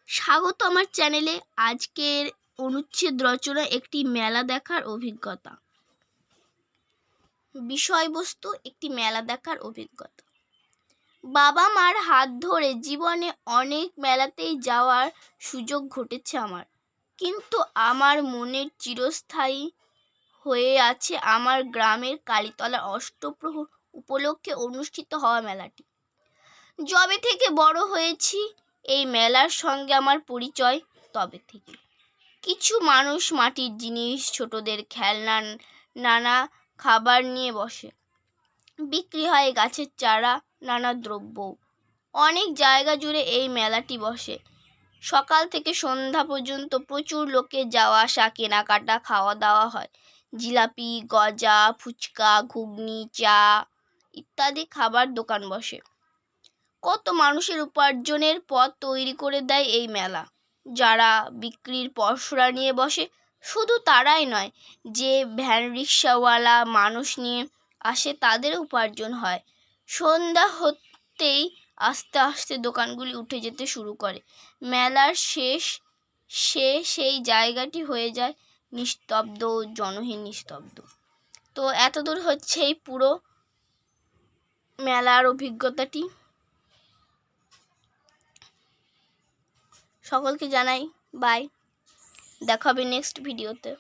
স্বাগত আমার চ্যানেলে। আজকের অনুচ্ছেদ রচনা একটি মেলা দেখার অভিজ্ঞতা। বিষয়বস্তু একটি মেলা দেখার অভিজ্ঞতা। বাবা মার হাত ধরে জীবনে অনেক মেলাতেই যাওয়ার সুযোগ ঘটেছে আমার, কিন্তু আমার মনের চিরস্থায়ী হয়ে আছে আমার গ্রামের কালীতলার অষ্টপ্রহর উপলক্ষে অনুষ্ঠিত হওয়া মেলাটি। যবে থেকে বড় হয়েছি এই মেলার সঙ্গে আমার পরিচয় তবে থেকে। কিছু মানুষ মাটির জিনিস, ছোটদের খেলনা, নানা খাবার নিয়ে বসে। বিক্রি হয় গাছের চারা, নানা দ্রব্য। অনেক জায়গা জুড়ে এই মেলাটি বসে। সকাল থেকে সন্ধ্যা পর্যন্ত প্রচুর লোকের যাওয়া আসা, কেনাকাটা, খাওয়া দাওয়া হয়। জিলাপি, গজা, ফুচকা, ঘুগনি, চা ইত্যাদি খাবার দোকান বসে। কত মানুষের উপার্জনের পথ তৈরি করে দেয় এই মেলা। যারা বিক্রির পসরা নিয়ে বসে, শুধু তারাই নয়, যে ভ্যান রিক্সাওয়ালা মানুষ নিয়ে আসে তাদের উপার্জন হয়। সন্ধ্যা হতেই আস্তে আস্তে দোকানগুলি উঠে যেতে শুরু করে। মেলার সেই জায়গাটি হয়ে যায় নিস্তব্ধ, জনহীন, নিস্তব্ধ। তো এতদূর হচ্ছে এই পুরো মেলার অভিজ্ঞতাটি। সকলকে জানাই বাই, দেখা হবে নেক্সট ভিডিওতে।